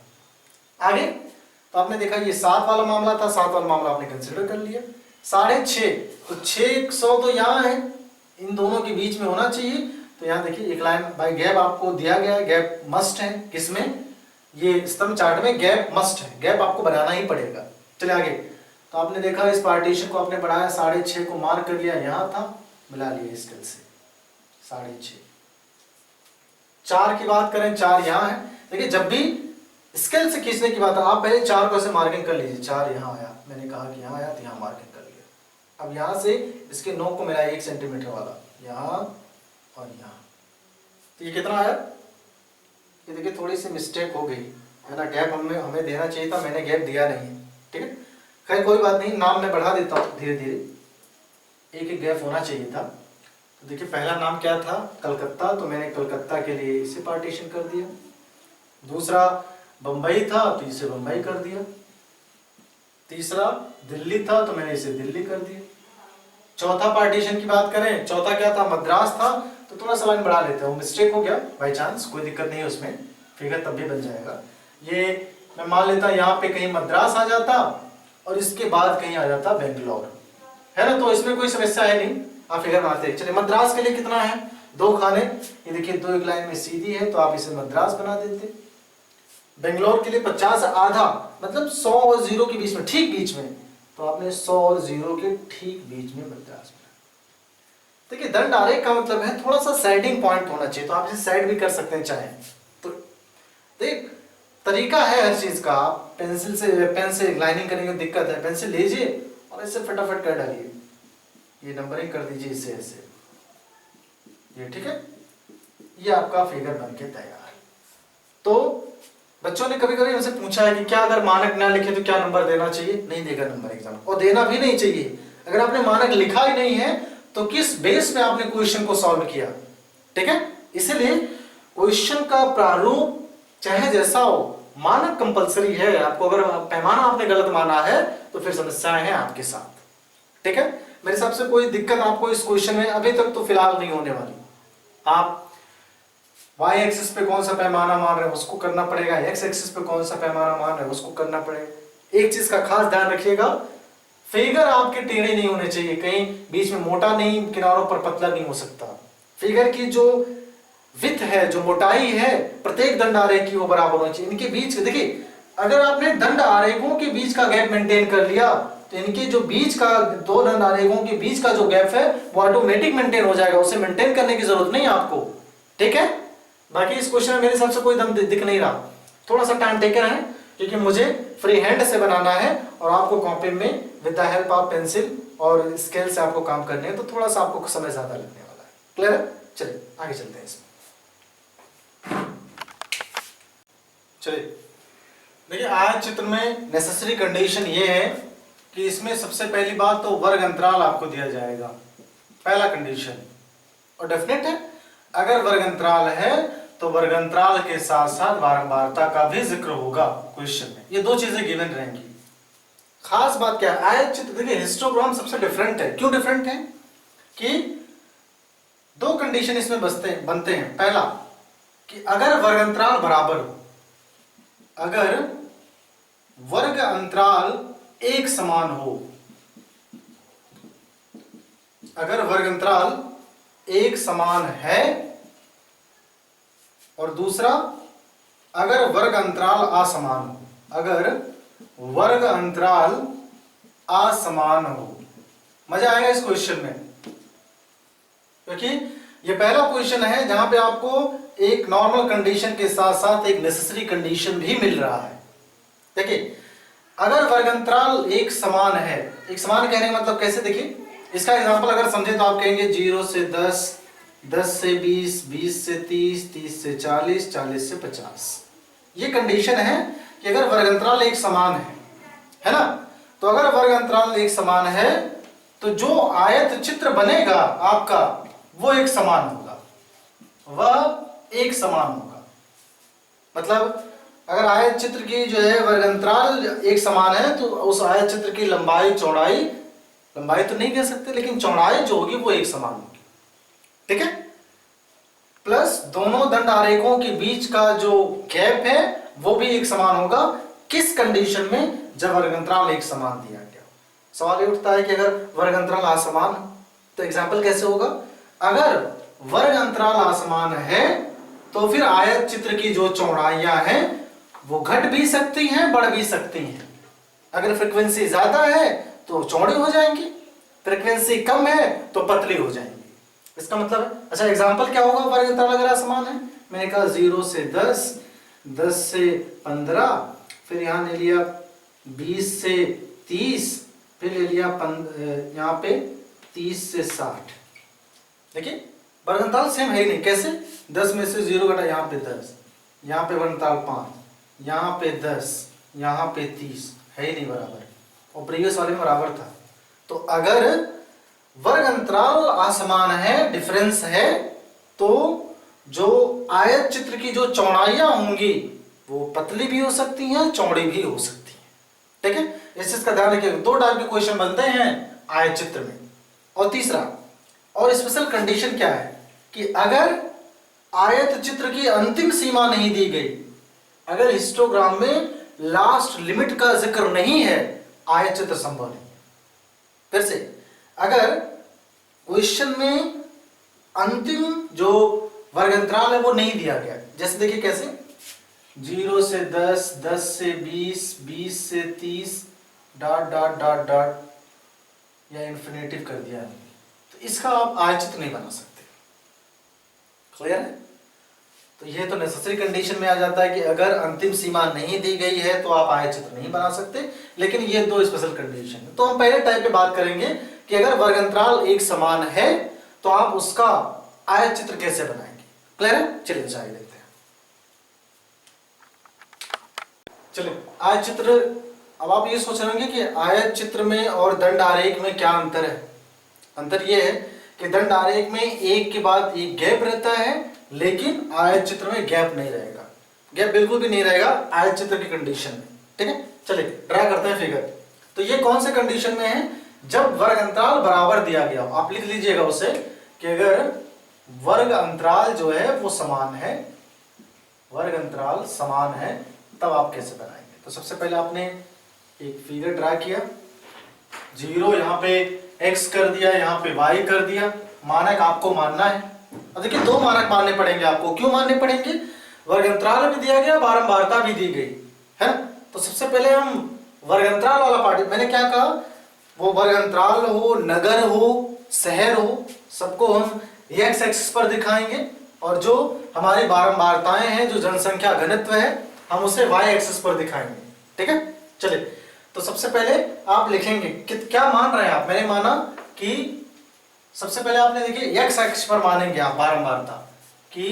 आगे तो आपने देखा ये 7 वाला मामला था, 7 वाला मामला आपने कंसिडर कर लिया। 6.5 तो 600 तो यहाँ है, इन दोनों के बीच में होना चाहिए। तो यहाँ देखिए एक लाइन बाय गैप आपको दिया गया है, गैप मस्ट है किसमें, ये स्तंभ चार्ट में गैप मस्ट है, गैप आपको बनाना ही पड़ेगा। चलिए आगे तो आपने देखा इस पार्टीशन को आपने बढ़ाया, 6.5 को मार्क कर लिया, यहाँ था मिला लिया स्केल से 6.5। 4 की बात करें, 4 यहाँ है। देखिए जब भी स्केल से खींचने की बात है आप पहले 4 को ऐसे मार्किंग कर लीजिए, 4 यहाँ आया, मैंने कहा कि यहाँ आया तो यहाँ मार्किंग कर लिया। अब यहाँ से इसके नोक को मिलाया 1 सेंटीमीटर वाला, यहाँ और यहाँ, तो ये कितना आया, ये देखिए थोड़ी सी मिस्टेक हो गई है ना, गैप हमें देना चाहिए था, मैंने गैप दिया नहीं है, ठीक है। खैर कोई बात नहीं, नाम मैं बढ़ा देता हूँ धीरे धीरे, एक एक गैप होना चाहिए था। तो देखिए पहला नाम क्या था, कलकत्ता, तो मैंने कलकत्ता के लिए इसे पार्टीशन कर दिया। दूसरा बंबई था तो इसे बंबई कर दिया। तीसरा दिल्ली था तो मैंने इसे दिल्ली कर दिया। चौथा पार्टीशन की बात करें, चौथा क्या था, मद्रास था, तो थोड़ा सा लाइन बढ़ा लेते हैं, वो मिस्टेक हो गया बाई चांस, कोई दिक्कत नहीं है उसमें, फिगर तब भी बन जाएगा। ये मैं मान लेता यहाँ पे कहीं मद्रास आ जाता और इसके बाद कहीं आ जाता बेंगलोर, है ना, तो इसमें कोई समस्या है नहीं, आप फिगर बनाते हैं। चलिए मद्रास के लिए कितना है, 2 खाने, ये देखिए 2 एक लाइन में सीधी है तो आप इसे मद्रास बना देते। बेंगलोर के लिए 50 आधा, मतलब 100 और 0 के बीच में, ठीक बीच में, तो आपने 100 और 0 के ठीक बीच में मद्रास बना। देखिए दंड आरेख का मतलब है थोड़ा सा साइडिंग पॉइंट होना चाहिए, तो आप इसे साइड भी कर सकते हैं चाहे तो। देख तरीका है हर चीज का। आप पेंसिल से पेन से लाइनिंग करने की दिक्कत है, पेंसिल लीजिए और इससे फटाफट कर डालिए, ये नंबरिंग कर दीजिए इससे ऐसे, ये ठीक है, ये आपका फिगर बन के तैयार। तो बच्चों ने कभी कभी हमसे पूछा है कि क्या अगर मानक ना लिखे तो क्या नंबर देना चाहिए? नहीं देगा नंबर एग्जाम, और देना भी नहीं चाहिए। अगर आपने मानक लिखा ही नहीं है तो किस बेस पे आपने क्वेश्चन को सॉल्व किया? ठीक है, इसलिए क्वेश्चन का प्रारूप चाहे जैसा हो, मानक कंपलसरी है आपको। अगर पैमाना आपने गलत माना है तो फिर समस्याएं हैं आपके साथ। ठीक है, मेरे हिसाब से कोई दिक्कत आपको इस क्वेश्चन में अभी तक तो फिलहाल नहीं होने वाली। आप y एक्सिस पे कौन सा पैमाना मान रहे हैं उसको करना पड़ेगा, x एक्सिस पे कौन सा पैमाना मान रहे हैं उसको करना पड़ेगा। एक चीज का खास ध्यान रखिएगा, फिगर आपके टेढ़े नहीं होने चाहिए, कहीं बीच में मोटा नहीं, किनारों पर पतला नहीं हो सकता। फिगर की जो विड्थ है, जो मोटाई है प्रत्येक दंड आरेख की, वो बराबर होनी चाहिए। इनके बीच देखिए, अगर आपने दंड आरेखों के बीच का गैप मेंटेन कर लिया तो इनके जो बीच का, दो दंड आरेखों के बीच का जो गैप है वो ऑटोमेटिक मेंटेन हो जाएगा, उसे मेंटेन करने की जरूरत नहीं है आपको। ठीक है, बाकी इस क्वेश्चन में मेरे हिसाब से कोई दम दिख नहीं रहा, थोड़ा सा टाइम टेकन है क्योंकि मुझे फ्री हैंड से बनाना है और आपको कॉपी में with the help of pencil और स्केल से आपको काम करने हैं, तो थोड़ा सा आपको समय ज्यादा लगने वाला है। क्लियर है? चलिए आगे चलते हैं इसमें। चलिए देखिए, आज चित्र में नेसेसरी कंडीशन ये है कि इसमें सबसे पहली बात तो वर्ग अंतराल आपको दिया जाएगा, पहला कंडीशन। और डेफिनेट है, अगर वर्ग अंतराल है तो वर्ग अंतराल के साथ साथ बारंबारता का भी जिक्र होगा क्वेश्चन में, ये दो चीजें गिवन रहेंगी। खास बात क्या है, आयत चित्र देखिए हिस्टोग्राम सबसे डिफरेंट है। क्यों डिफरेंट है? कि दो कंडीशन इसमें बनते हैं। पहला कि अगर वर्ग अंतराल बराबर हो, अगर वर्ग अंतराल एक समान हो, अगर वर्ग अंतराल एक समान है, और दूसरा अगर वर्ग अंतराल असमान हो, अगर वर्ग अंतराल असमान हो। मजा आएगा इस क्वेश्चन में, क्योंकि ये पहला क्वेश्चन है जहां पे आपको एक नॉर्मल कंडीशन के साथ साथ एक नेसेसरी कंडीशन भी मिल रहा है। देखिए, अगर वर्ग अंतराल एक समान है, एक समान कहने का मतलब कैसे? देखिए, इसका एग्जांपल अगर समझे तो आप कहेंगे 0 से 10, 10 से 20, 20 से 30, 30 से 40, 40 से 50। ये कंडीशन है कि अगर वर्ग अंतराल एक समान है ना? तो अगर वर्ग अंतराल एक समान है तो जो आयत चित्र बनेगा आपका वो एक समान होगा, वह एक समान होगा। मतलब अगर आयत चित्र की जो है वर्ग अंतराल एक समान है तो उस आयत चित्र की लंबाई चौड़ाई, लंबाई तो नहीं कह सकते लेकिन चौड़ाई जो होगी वो एक समान होगी। ठीक है, प्लस दोनों दंड आरेखों के बीच का जो गैप है वो भी एक समान होगा। किस कंडीशन में? जब वर्ग अंतराल एक समान दिया गया। सवाल ये उठता है कि अगर वर्ग अंतराल असमान तो एग्जाम्पल कैसे होगा? अगर वर्ग अंतराल असमान है तो फिर आयत चित्र की जो चौड़ाइयां हैं वो घट भी सकती हैं, बढ़ भी सकती हैं। अगर फ्रीक्वेंसी ज्यादा है तो चौड़ी हो जाएंगी, फ्रीक्वेंसी कम है तो पतली हो जाएंगी। इसका मतलब है, अच्छा एग्जांपल क्या होगा वर्ग अंतराल अगर असमान है? मैंने कहा 0 से 10, 10 से 15, फिर यहां ले लिया 20 से 30, फिर ले लिया यहाँ पे 30 से 60। देखिए वर्ग अंतराल सेम है ही नहीं। कैसे? 10 में से 0 घटा, यहाँ पे 10, यहाँ पे वर्ग अंतराल 5, यहाँ पे 10, यहाँ पे 30, है ही नहीं बराबर, और प्रीवियस वाले में बराबर था। तो अगर वर्ग अंतराल असमान है, डिफरेंस है, तो जो आयत चित्र की जो चौड़ाइयां होंगी वो पतली भी हो सकती हैं, चौड़ी भी हो सकती हैं। ठीक है, इस चीज का ध्यान रखिएगा। दो टाइप के क्वेश्चन बनते हैं आयत चित्र में। और तीसरा और स्पेशल कंडीशन क्या है कि अगर आयत चित्र की अंतिम सीमा नहीं दी गई, अगर हिस्टोग्राम में लास्ट लिमिट का जिक्र नहीं है, आयत चित्र संभव नहीं है। फिर से, अगर क्वेश्चन में अंतिम जो वर्ग अंतराल है वो नहीं दिया गया, जैसे देखिए कैसे 0 से 10, 10 से 20, 20 से 30, डॉट डॉट डॉट डॉट या इन्फिनेटिव कर दिया है, तो इसका आप आयत चित्र नहीं बना सकते। क्लियर है? तो ये तो नेसेसरी कंडीशन में आ जाता है कि अगर अंतिम सीमा नहीं दी गई है तो आप आयतचित्र नहीं बना सकते, लेकिन ये दो स्पेशल कंडीशन है। तो हम पहले टाइप पे बात करेंगे कि अगर वर्ग अंतराल एक समान है तो आप उसका आयतचित्र कैसे बनाएंगे। क्लियर है? चलिए आगे देखते हैं। चलिए आयतचित्र, अब आप ये सोच रहे होंगे कि आयतचित्र में और दंड आरेख में क्या अंतर है। अंतर ये है कि दंड आरेख में एक के बाद एक गैप रहता है, लेकिन आयतचित्र में गैप नहीं रहेगा, गैप बिल्कुल भी नहीं रहेगा आयतचित्र की कंडीशन में। ठीक है, चलिए ड्रा करते हैं फिगर। तो ये कौन से कंडीशन में है? जब वर्ग अंतराल बराबर दिया गया हो। आप लिख लीजिएगा उसे कि अगर वर्ग अंतराल जो है वो समान है, वर्ग अंतराल समान है, तब आप कैसे बनाएंगे। तो सबसे पहले आपने एक फिगर ड्रा किया, 0 यहाँ पे x कर दिया, यहाँ पे y कर दिया, मानक आपको मानना है। अब देखिए दो मानक मानने पड़ेंगे आपको। क्यों मानने पड़ेंगे? वर्ग अंतराल भी दिया गया, बारंबारता भी दी गई है। तो सबसे पहले हम वर्ग अंतराल वाला पार्ट, मैंने क्या कहा, वो वर्ग अंतराल हो, नगर हो, शहर हो, सबको हम x एक्सिस पर दिखाएंगे, और जो हमारी बारंबारताएं हैं, जो जनसंख्या घनत्व है, हम उसे y एक्सिस पर दिखाएंगे। ठीक है, चलिए तो सबसे पहले आप लिखेंगे कि क्या मान रहे हैं आप। मैंने माना कि सबसे पहले आपने देखिए x एक्सिस पर मानेंगे आप बारंबारता कि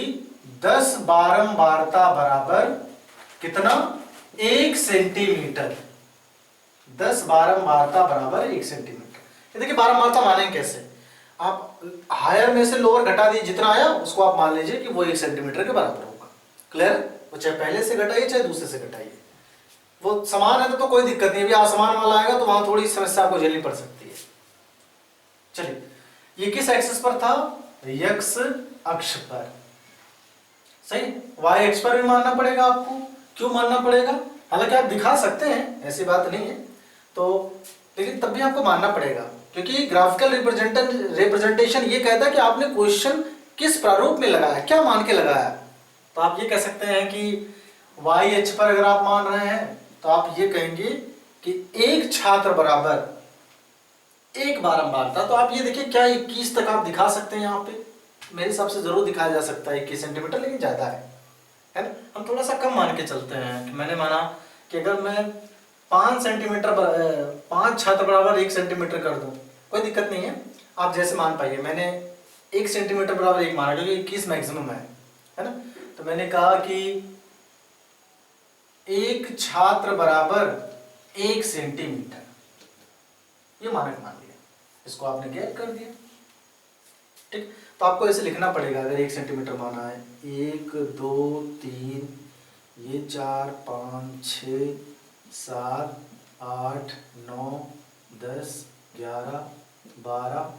10 बारंबारता बराबर कितना, 1 सेंटीमीटर। 10 बारंबारता बराबर 1 सेंटीमीटर। ये देखिए बारंबारता मानेंगे कैसे। आप हायर में से लोअर घटा दीजिए, जितना आया उसको आप मान लीजिए कि वो 1 सेंटीमीटर के बराबर होगा। क्लियर? वो चाहे पहले से घटाइए चाहे दूसरे से घटाइए, वो समान है तो कोई दिक्कत नहीं। अभी आसमान वाला आएगा तो वहां थोड़ी समस्या आपको झेलनी पड़ सकती है। चलिए ये किस एक्सिस पर था? x अक्ष पर। सही, y अक्ष पर भी मानना पड़ेगा आपको। क्यों मानना पड़ेगा? हालांकि आप दिखा सकते हैं, ऐसी बात नहीं है, तो लेकिन तब भी आपको मानना पड़ेगा, क्योंकि ग्राफिकल रिप्रेजेंटेशन ये कहता है कि आपने क्वेश्चन किस प्रारूप में लगाया, क्या मान के लगाया। तो आप ये कह सकते हैं कि y अक्ष पर अगर आप मान रहे हैं तो आप ये कहेंगे कि एक छात्र बराबर एक बारंबारता। तो आप ये देखिए क्या 21 तक आप दिखा सकते हैं। यहाँ पे मेरे हिसाब से जरूर दिखाया जा सकता है 21 सेंटीमीटर, लेकिन ज्यादा है ना। हम थोड़ा सा कम मान के चलते हैं कि मैंने माना कि अगर मैं 5 सेंटीमीटर 5 छात्र बराबर 1 सेंटीमीटर कर दूं, कोई दिक्कत नहीं है, आप जैसे मान पाइए। मैंने 1 सेंटीमीटर बराबर 1 माना क्योंकि 21 मैक्सिमम है ना। तो मैंने कहा कि एक छात्र बराबर 1 सेंटीमीटर, ये मानक मान लिया, इसको आपने गैप कर दिया। ठीक, तो आपको ऐसे लिखना पड़ेगा अगर 1 सेंटीमीटर माना है। 1 2 3 ये 4 5 6 7 8 9 10 11 12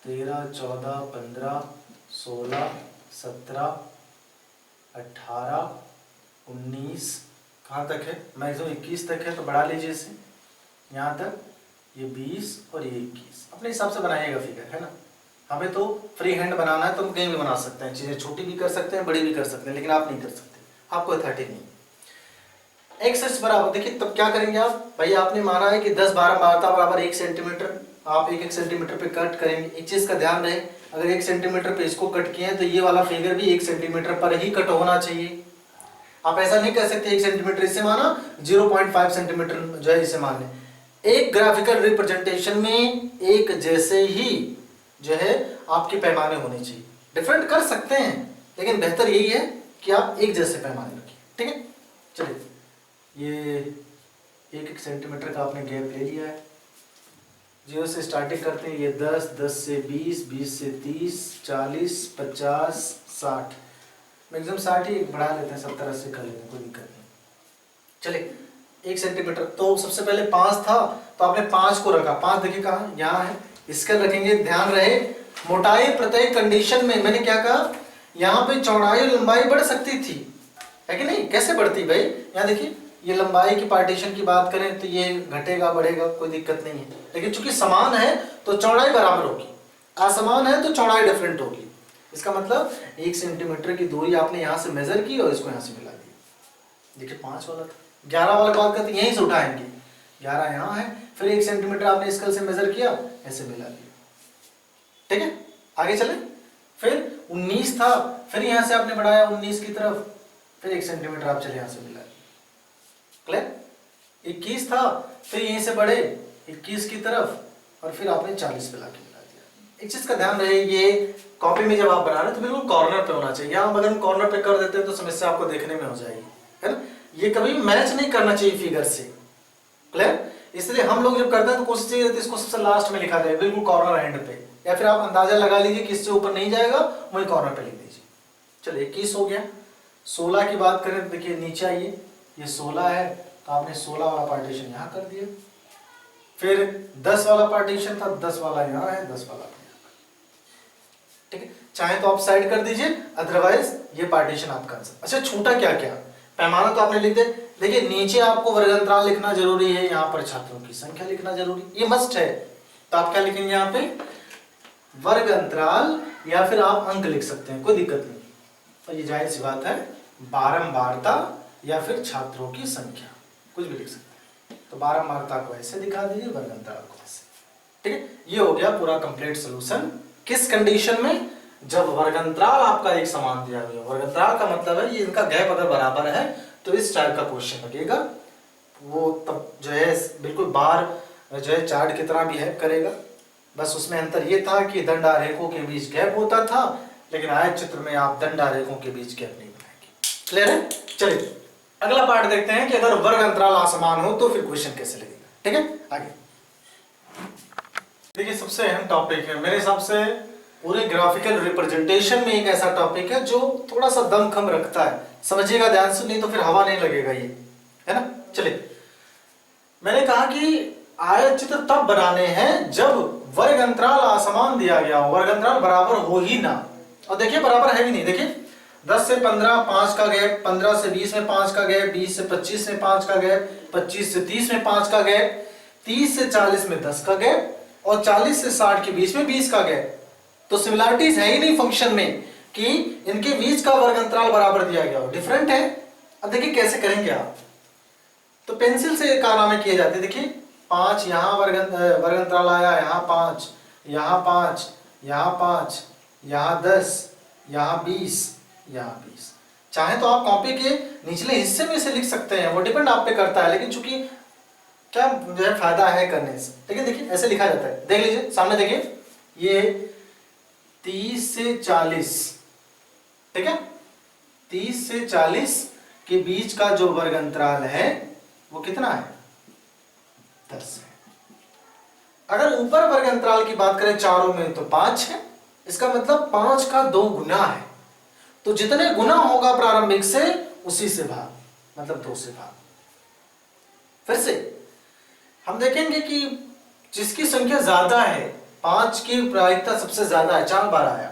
13 14 15 16 17 18 19, कहाँ तक है? मैक्सिमम 21 तक है, तो बढ़ा लीजिए इसे यहाँ तक। ये 20 और ये 21, अपने हिसाब से बनाइएगा फिगर, है ना। हमें तो फ्री हैंड बनाना है तो हम कहीं भी बना सकते हैं, चीज़ें छोटी भी कर सकते हैं, बड़ी भी कर सकते हैं, लेकिन आप नहीं कर सकते, आपको अथॉरिटी नहीं। एक्स एक्स बराबर देखिए तब क्या करेंगे आप। भाई आपने माना है कि 10 बारंबारता बराबर 1 सेंटीमीटर, आप 1 सेंटीमीटर पे कट करेंगे। एक चीज़ का ध्यान रहे, अगर 1 सेंटीमीटर पे इसको कट किए हैं तो ये वाला फिगर भी 1 सेंटीमीटर पर ही कट होना चाहिए। आप ऐसा नहीं कह सकते 1 सेंटीमीटर इसे माना, 0.5 सेंटीमीटर जो है इसे मान लें। एक ग्राफिकल रिप्रेजेंटेशन में एक जैसे ही जो है आपके पैमाने होने चाहिए। डिफरेंट कर सकते हैं, लेकिन बेहतर यही है कि आप एक जैसे पैमाने रखिए। ठीक है, चलिए ये 1 सेंटीमीटर का आपने गैप ले लिया है। 0 से स्टार्टिंग करते हैं, ये 10, 10 से 20, 20 से 30, 40, 50, 60, मैक्सिमम 60 ही बढ़ा लेते हैं, 70 80 कर लेते हैं, कोई दिक्कत नहीं। चलिए 1 सेंटीमीटर, तो सबसे पहले 5 था तो आपने 5 को रखा। 5 देखिए कहाँ, यहाँ है, स्केल रखेंगे। ध्यान रहे मोटाई प्रत्येक कंडीशन में मैंने क्या कहा, यहाँ पे चौड़ाई और लंबाई बढ़ सकती थी, है कि नहीं? कैसे बढ़ती भाई? यहाँ देखिए ये लंबाई की पार्टीशन की बात करें तो ये घटेगा बढ़ेगा, कोई दिक्कत नहीं है, लेकिन चूंकि समान है तो चौड़ाई बराबर होगी, असमान है तो चौड़ाई डिफरेंट होगी। इसका मतलब 1 सेंटीमीटर की दूरी आपने यहाँ से मेजर की और इसको यहाँ से मिला दिया। देखिए 5 वाला था, 11 वाला बात करते यहीं से उठाएंगे, 11 यहाँ है, फिर 1 सेंटीमीटर आपने स्केल से मेजर किया, ऐसे मिला दिया। ठीक है, आगे चले। फिर 19 था, फिर यहां से आपने बढ़ाया 19 की तरफ, फिर 1 सेंटीमीटर आप चले यहां से मिला। क्लियर? 21 था, फिर यहीं से बढ़े 21 की तरफ, और फिर आपने 40 पे लाके मिला दिया। एक चीज का ध्यान रहे, ये कॉपी में जब आप बना रहे हैं तो बिल्कुल कॉर्नर पे होना चाहिए। यहाँ अगर हम कॉर्नर पे कर देते हैं तो समस्या आपको देखने में हो जाएगी, है ना। ये कभी मैच नहीं करना चाहिए फिगर से। क्लियर? इसलिए हम लोग जब करते हैं तो कोशिश चाहिए रहती है इसको सबसे लास्ट में लिखा जाए, बिल्कुल कॉर्नर एंड पे, या फिर आप अंदाजा लगा लीजिए कि इससे ऊपर नहीं जाएगा, वही कॉर्नर पे लिख दीजिए। चलिए 21 हो गया। 16 की बात करें तो देखिए नीचे आइए, ये 16 है तो आपने 16 वाला पार्टीशन यहाँ कर दिया। फिर 10 वाला पार्टीशन था, 10 वाला यहाँ है, 10 वाला यहाँ। ठीक है, चाहे तो आप साइड कर दीजिए, अदरवाइज ये पार्टीशन आप कर सकते। अच्छा, छूटा क्या क्या, पैमाना तो आपने लिख दे। देखिए नीचे आपको वर्गअंतराल लिखना जरूरी है, यहाँ पर छात्रों की संख्या लिखना जरूरी, ये मस्ट है। तो आप क्या लिखेंगे यहाँ पे, वर्गअंतराल, या फिर आप अंक लिख सकते हैं, कोई दिक्कत नहीं। तो ये जाहिर सी बात है, बारंबारता या फिर छात्रों की संख्या, कुछ भी लिख सकते हैं। तो बारंबारता को ऐसे दिखा दीजिए, वर्गअंतराल को ऐसे। ठीक है, ये हो गया पूरा कंप्लीट सॉल्यूशन। किस कंडीशन में, जब वर्गअंतराल आपका एक समान दिया गया। वर्गअंतराल का मतलब है ये इनका गैप अगर बराबर है तो इस टाइप का क्वेश्चन लगेगा, वो तब जो है बिल्कुल बार जो है चार्ट की तरह बिहेव करेगा। बस उसमें अंतर ये था कि दंडारेखों के बीच गैप होता था, लेकिन आयत चित्र में आप दंडारेखों के बीच गैप नहीं बनाएंगे। क्लियर है? चलिए अगला पार्ट देखते हैं कि अगर वर्ग अंतराल असमान हो तो फिर क्वेश्चन कैसे लगेगा। ठीक है, आगे देखिए, सबसे अहम टॉपिक है मेरे हिसाब से पूरे ग्राफिकल रिप्रेजेंटेशन में, एक ऐसा टॉपिक है जो थोड़ा सा दमखम रखता है। समझिएगा ध्यान से, नहीं तो फिर हवा नहीं लगेगा ये, है ना। चलिए, मैंने कहा कि आयत चित्र तब बनाने हैं जब वर्ग अंतराल असमान दिया गया हो, वर्ग अंतराल बराबर हो ही ना। और देखिए बराबर है भी नहीं। देखिए 10 से 15 5 का गैप, 15 से 20 में 5 का गैप, 20 से 25 में 5 का गैप, 25 से 30 में 5 का गैप, 30 से 40 में 10 का गैप, और 40 से 60 के बीच में 20 का गैप। तो सिमिलरिटीज है ही नहीं फंक्शन में कि इनके बीच का वर्ग अंतराल बराबर दिया गया हो, डिफरेंट है। अब देखिए कैसे करेंगे आप, तो पेंसिल से कारनामे किए जाते हैं। देखिए 5 यहाँ वर्ग अंतराल आया, यहाँ 5, यहाँ 5, यहाँ 5, यहाँ 10, यहाँ 20, यहाँ 20। चाहे तो आप कॉपी के निचले हिस्से में से लिख सकते हैं, वो डिपेंड आप पे करता है, लेकिन चूंकि क्या जो है फायदा है करने से। लेकिन देखिए ऐसे लिखा जाता है, देख लीजिए सामने देखिए, ये 30 से 40, ठीक है, 30 से 40 के बीच का जो वर्ग अंतराल है वो कितना है, 10 है। अगर ऊपर वर्ग अंतराल की बात करें चारों में तो 5 है, इसका मतलब 5 का 2 गुना है। तो जितने गुना होगा प्रारंभिक से उसी से भाग, मतलब 2 से भाग। फिर से हम देखेंगे कि जिसकी संख्या ज्यादा है, 5 की प्रायिकता सबसे ज्यादा है, 4 बार आया,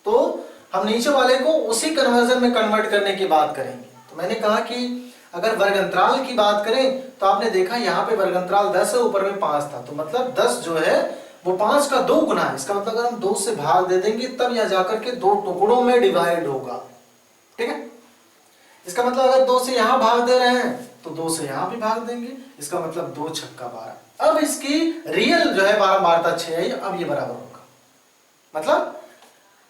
तो हम नीचे वाले को उसी कन्वर्जन में कन्वर्ट करने की बात करेंगे। तो मैंने कहा कि अगर वर्ग अंतराल की बात करें तो आपने देखा यहाँ पे वर्ग अंतराल 10 है, ऊपर में 5 था, तो मतलब 10 जो है वो 5 का 2 गुना है। इसका मतलब अगर हम 2 से भाग दे देंगे तब यह जाकर के 2 टुकड़ों में डिवाइड होगा। ठीक है, इसका मतलब अगर 2 से यहां भाग दे रहे हैं तो 2 से यहां भी भाग देंगे, इसका मतलब 2 छक्का 12। अब इसकी रियल जो है बारंबारता 6 है, अब ये बराबर होगा, मतलब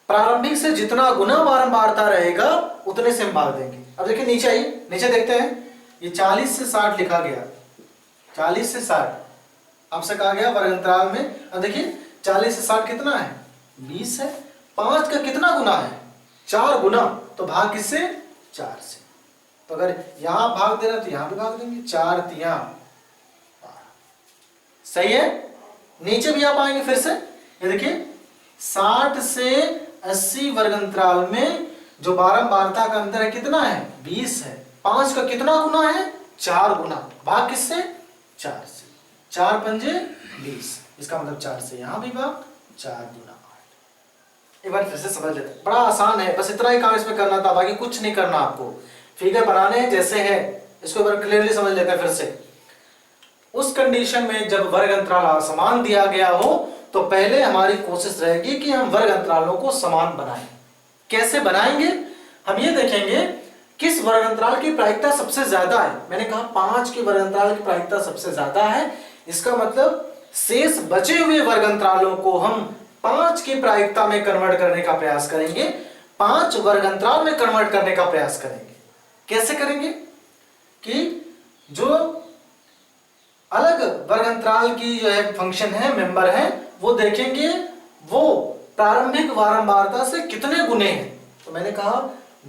प्रारंभिक से जितना गुना बारंबारता रहेगा उतने से हम भाग देंगे। अब देखिए नीचे आइए, नीचे देखते हैं, ये 40 से 60 लिखा गया, 40 से 60 आपसे कहा गया वर्ग अंतराल में। अब देखिए 40 से 60 कितना है, 20 है। 5 का कितना गुना है, 4 गुना, तो भाग किससे, 4 से। तो अगर यहां भाग देना तो यहां भी भाग देंगे, 4 तिया 12। सही है। नीचे भी आप आएंगे फिर से, ये देखिए 60 से 80 वर्ग अंतराल में जो बारंबारता का अंतर है कितना है, 20 है। 5 का कितना गुना है, 4 गुना, भाग किससे, 4 से। 4 पंजे 20, इसका मतलब 4 से यहां भी भाग, 4 गुना 8। एक बार फिर से समझ लेते हैं, बड़ा आसान है, बस इतना ही काम इसमें करना था, बाकी कुछ नहीं करना आपको। फिगर बनाने हैं जैसे है, इसको एक बार क्लियरली समझ लेते हैं फिर से। उस कंडीशन में जब वर्ग अंतराल समान दिया गया हो तो पहले हमारी कोशिश रहेगी कि हम वर्ग अंतरालों को समान बनाएं। कैसे बनाएंगे, हम ये देखेंगे किस वर्ग अंतराल की प्रायिकता सबसे ज्यादा है। मैंने कहा 5 के वर्ग अंतराल की प्रायिकता सबसे ज्यादा है, इसका मतलब शेष बचे हुए वर्ग अंतरालों को हम 5 की प्रायिकता में कन्वर्ट करने का प्रयास करेंगे, 5 वर्ग अंतराल में कन्वर्ट करने का प्रयास करेंगे। कैसे करेंगे कि जो अलग वर्ग अंतराल की जो है फंक्शन है, मेंबर है, वो देखेंगे वो प्रारंभिक बारंबारता से कितने गुने हैं। तो मैंने कहा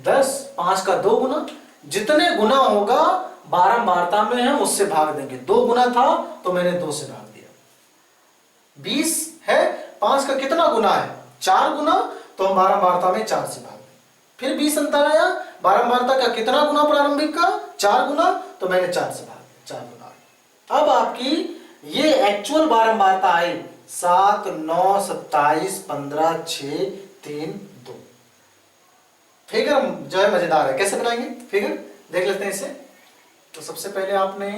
10, 5 का 2 गुना, जितने गुना होगा बारंबारता में हम उससे भाग देंगे। 2 गुना था तो मैंने 2 से भाग दिया। 20 है, 5 का कितना गुना है, 4 गुना, तो हम बारंबारता में 4 से भाग देंगे। फिर 20 अंतर आया, बारंबारता का कितना गुना प्रारंभिक का, 4 गुना, तो मैंने 4 से भाग दिया, 4 गुना। अब आपकी ये एक्चुअल बारंबारता आई 7, 9, 27, 15, 6, 3, 2। फिगर जो है मजेदार है। कैसे बनाएंगे फिगर, देख लेते हैं इसे। तो सबसे पहले आपने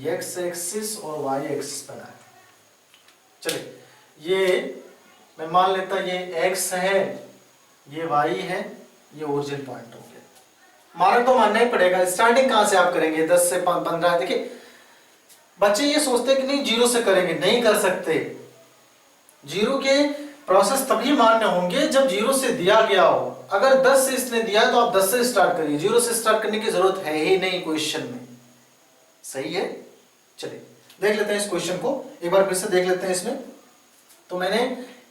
एक्स एक्सिस और वाई एक्सिस बनाया। चलिए, ये मैं मान लेता ये एक्स है, ये वाई है, ये ओरिजिन पॉइंट हो गया। माना तो मानना ही पड़ेगा। स्टार्टिंग कहां से आप करेंगे, 10 से 15। देखिए बच्चे ये सोचते कि नहीं 0 से करेंगे, नहीं कर सकते। 0 के प्रोसेस तभी मान्य होंगे जब 0 से दिया गया हो। अगर 10 से इसने दिया है तो आप 10 से स्टार्ट करिए, 0 से स्टार्ट करने की जरूरत है ही नहीं क्वेश्चन में। सही है। चलिए देख लेते हैं इस क्वेश्चन को एक बार फिर से देख लेते हैं। इसमें तो मैंने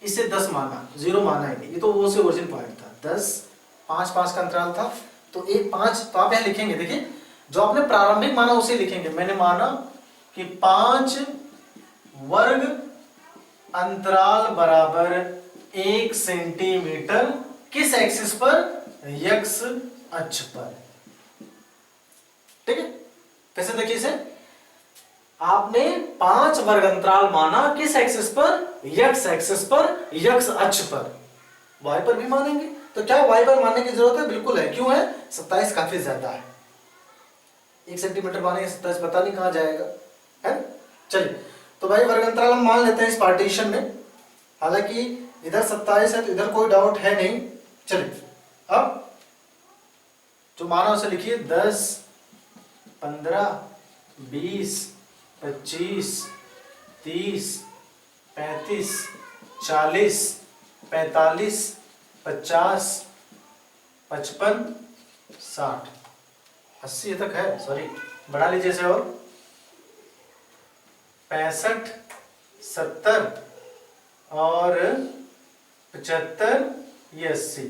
इसे 10 माना, 0 माना ही नहीं, ये तो वो से ओरिजिन पॉइंट था। 10, 5, 5 का अंतराल था, तो एक 5 तो आप यहां लिखेंगे। देखिए जो आपने प्रारंभिक माना उसे लिखेंगे। मैंने माना कि 5 वर्ग अंतराल बराबर 1 सेंटीमीटर, किस एक्सिस पर, एक्स अक्ष पर। ठीक है, कैसे देखिए इसे, आपने 5 वर्ग अंतराल माना किस एक्सिस पर, एक्स एक्सिस पर, एक्स अक्ष पर। वाई पर भी मानेंगे, तो क्या वाई पर मानने की जरूरत है, बिल्कुल है। क्यों है, 27 काफी ज्यादा है। 1 सेंटीमीटर मानेंगे 27 पता नहीं कहां जाएगा, है। चलिए तो भाई वर्ग अंतराल हम मान लेते हैं इस पार्टीशन में। हालांकि इधर 27 है तो इधर कोई डाउट है नहीं। चलिए अब जो माना उसे लिखिए। 10, 15, 20, 25, 30, 35, 40, 45, 50, 55, 60, 80 तक है। सॉरी, बढ़ा लीजिए इसे और 65, 70 और 75, ये 80,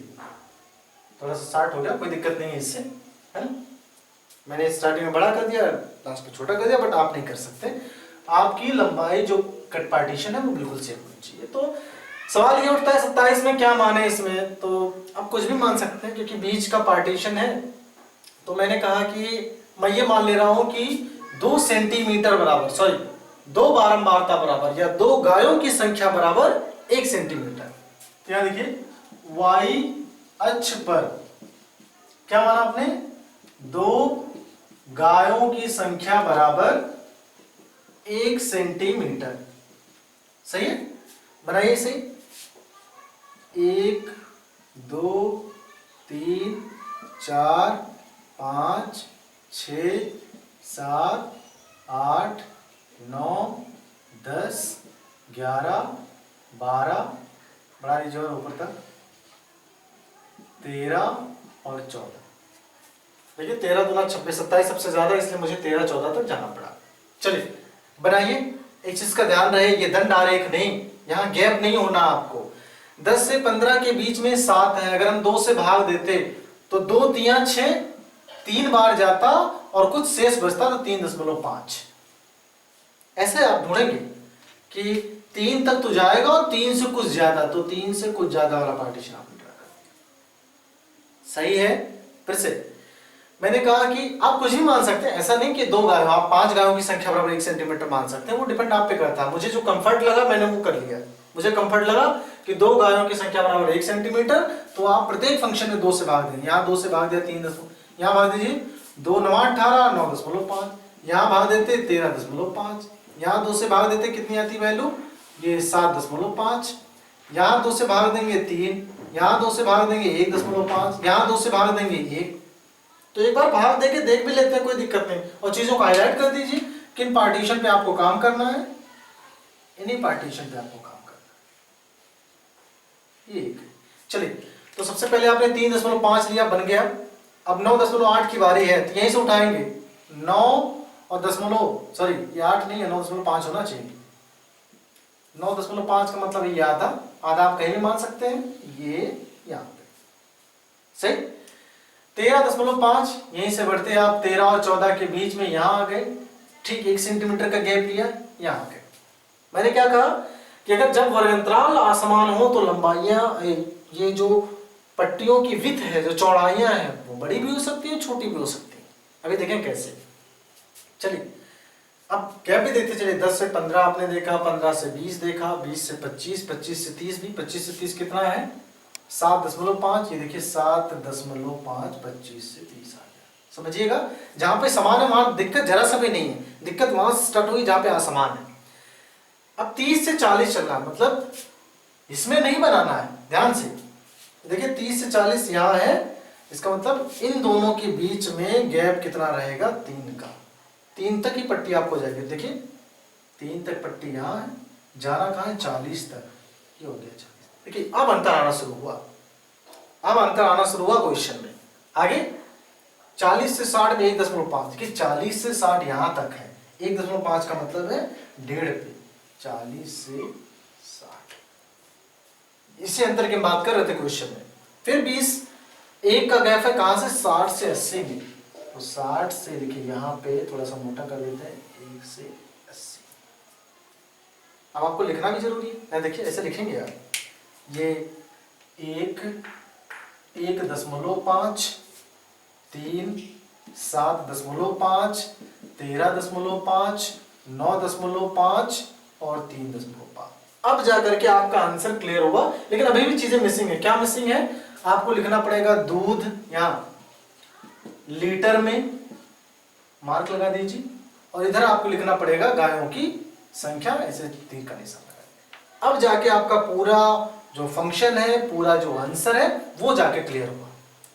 थोड़ा सा 60 हो गया, कोई दिक्कत नहीं है इससे, है ना। मैंने स्टार्टिंग में बड़ा कर दिया, लास्ट में छोटा कर दिया, बट आप नहीं कर सकते। आपकी लंबाई जो कट पार्टीशन है वो बिल्कुल सेम होनी चाहिए। तो सवाल ये उठता है 27 में क्या माने इसमें, तो आप कुछ भी मान सकते हैं क्योंकि बीच का पार्टीशन है। तो मैंने कहा कि मैं ये मान ले रहा हूं कि 2 सेंटीमीटर बराबर, सॉरी 2 बारंबारता बराबर, या 2 गायों की संख्या बराबर 1 सेंटीमीटर। तो यहां देखिए वाई अक्ष पर क्या माना आपने, 2 गायों की संख्या बराबर 1 सेंटीमीटर। सही है, बनाइए सही। 1, 2, 3, 4, 5, 6, 7, 8, 9, 10, 11, 12, बढ़ा लीजिए और ऊपर तक 13 और 14। देखिए 13 दूना 26, 27 सबसे ज्यादा, इसलिए मुझे 13, 14 तक जाना पड़ा। चलिए बनाइए। एक चीज का ध्यान रहे, ये दंड आरेख नहीं, यहाँ गैप नहीं होना आपको। 10 से 15 के बीच में 7 है, अगर हम 2 से भाग देते तो 2 तिया 6, 3 बार जाता और कुछ शेष बचता तो 3.5। ऐसे आप ढूंढेंगे कि 3 तक तो जाएगा और 3 से कुछ ज्यादा, तो 3 से कुछ ज्यादा वाला पार्टीशन आपने ड्रा कर दिया। सही है। फिर से मैंने कहा कि आप कुछ भी मान सकते हैं, ऐसा नहीं कि 2 गायों, आप 5 गायों की संख्या बराबर 1 सेंटीमीटर मान सकते हैं, वो डिपेंड आप पे करता है। मुझे जो कंफर्ट लगा मैंने वो कर लिया। मुझे कंफर्ट लगा कि 2 गायों की संख्या बराबर 1 सेंटीमीटर, तो आप प्रत्येक फंक्शन में 2 से भाग देंगे। यहाँ 2 से भाग दिया 3, यहाँ भाग दीजिए 2 9 18 9.5, यहाँ भाग देते 13.5, यहाँ 2 से भाग देते कितनी आती वैल्यू, ये 7.5, यहाँ 2 से भाग देंगे 3, यहाँ 2 से भाग देंगे 1.5, यहाँ 2 से भाग देंगे 1। तो एक बार भाग देके देख भी लेते हैं, कोई दिक्कत नहीं। और चीजों को हाईलाइट कर दीजिए किन पार्टीशन पे आपको काम करना है, इन्हीं पार्टीशन पे आपको काम करना है। ये 1 है। चलिए, तो सबसे पहले आपने 3.5 लिया, बन गया। अब 9.8 की बारी है, तो यहीं से उठाएंगे 9 और सॉरी ये 8 नहीं है, 9.5 होना चाहिए। 9.5 का मतलब ये आधा, आधा आप कहीं भी मान सकते हैं, ये यहाँ पे सही। 13.5 यहीं से बढ़ते आप 13 और 14 के बीच में यहाँ आ गए, ठीक 1 सेंटीमीटर का गैप लिया, यहाँ आ गए। मैंने क्या कहा कि अगर जब वर्गंतराल असमान हो तो लंबाइयां, ये जो पट्टियों की विड्थ है, जो चौड़ाइयां हैं, वो बड़ी भी हो सकती है, छोटी भी हो सकती है। अभी देखें कैसे। चलिए अब गैप भी देखते चलिए। 10 से 15 आपने देखा, 15 से 20 देखा, 20 से 25, 25 से 30 भी, 25 से 30 कितना है 7.5। ये देखिए 7.5, 25 से 30 आ गया। समझिएगा, जहां पे समान है वहां दिक्कत जरा सा भी नहीं है, दिक्कत वहां से स्टार्ट हुई जहां पे असमान है। अब 30 से 40 चलना है, मतलब इसमें नहीं बनाना है, ध्यान से देखिए। 30 से 40 यहाँ है, इसका मतलब इन दोनों के बीच में गैप कितना रहेगा 3 का। 3 तक ही पट्टी आपको जाएगी, देखिए 3 तक पट्टी यहाँ है, जाना कहाँ है 40 तक, ये हो गया 40। देखिए अब अंतर आना शुरू हुआ, अब अंतर आना शुरू हुआ क्वेश्चन में। आगे 40 से 60 में 1.5, देखिए 40 से 60 यहाँ तक है, 1.5 का मतलब है 1.5 पे, 40 से 60, इसी अंतर की बात कर रहे थे क्वेश्चन में। फिर 20, 1 का गैप है कहां से 60 से 80 में, तो 60 से देखिए यहाँ पे थोड़ा सा मोटा कर देते हैं, 1 से 80। अब आपको लिखना भी जरूरी है, देखिए ऐसे लिखेंगे आप, ये 1.5, 3, 7.5, 13.5, 9.5 और 3.5। अब जाकर के आपका आंसर क्लियर होगा, लेकिन अभी भी चीजें मिसिंग है। क्या मिसिंग है, आपको लिखना पड़ेगा दूध यहां लीटर में, मार्क लगा दीजिए, और इधर आपको लिखना पड़ेगा गायों की संख्या, ऐसे तीर का निशान लगा। अब जाके आपका पूरा जो फंक्शन है, पूरा जो आंसर है, वो जाके क्लियर होगा।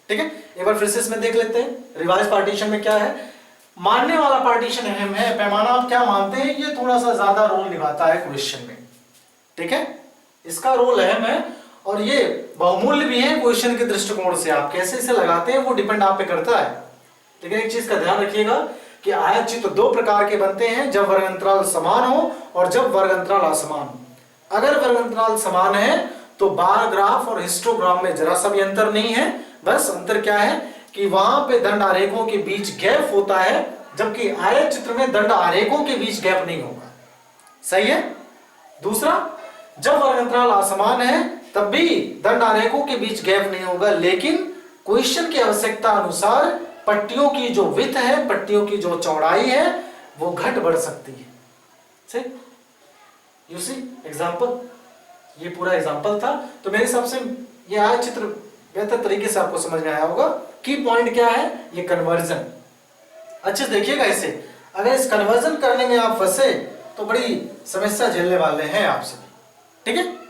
ठीक है, एक बार फिर से इसमें देख लेते हैं। रिवाइज पार्टीशन में क्या है, मानने वाला पार्टीशन अहम है, पैमाना आप क्या मानते हैं, ये थोड़ा सा ज्यादा रोल निभाता है क्वेश्चन में। ठीक है, इसका रोल अहम है और ये बहुमूल्य भी है क्वेश्चन के दृष्टिकोण से। आप कैसे इसे लगाते हैं वो डिपेंड आप पे करता है। लेकिन एक चीज का ध्यान रखिएगा कि आयत चित्र 2 प्रकार के बनते हैं, जब वर्ग अंतराल समान हो और जब वर्ग अंतराल असमान हो। अगर वर्ग अंतराल समान है तो बार ग्राफ और हिस्टोग्राम में जरा सा भी अंतर नहीं है। बस अंतर क्या है कि वहां पे दंड आरेखों के बीच गैप होता है, जबकि आयत चित्र में दंड आरेखों के बीच गैप नहीं होगा। सही है। दूसरा, जब वर्ग अंतराल असमान है तब भी दंड आरेखों के बीच गैप नहीं होगा, लेकिन क्वेश्चन की आवश्यकता अनुसार पट्टियों की जो विड्थ है, पट्टियों की जो चौड़ाई है, वो घट बढ़ सकती है। सही। यू सी एग्जाम्पल, ये पूरा एग्जाम्पल था। तो मेरे हिसाब से ये आयत चित्र बेहतर तरीके से आपको समझ में आया होगा। की पॉइंट क्या है, ये कन्वर्जन। अच्छे से देखिएगा इसे, अगर इस कन्वर्जन करने में आप फंसे तो बड़ी समस्या झेलने वाले हैं आप सभी। ठीक है।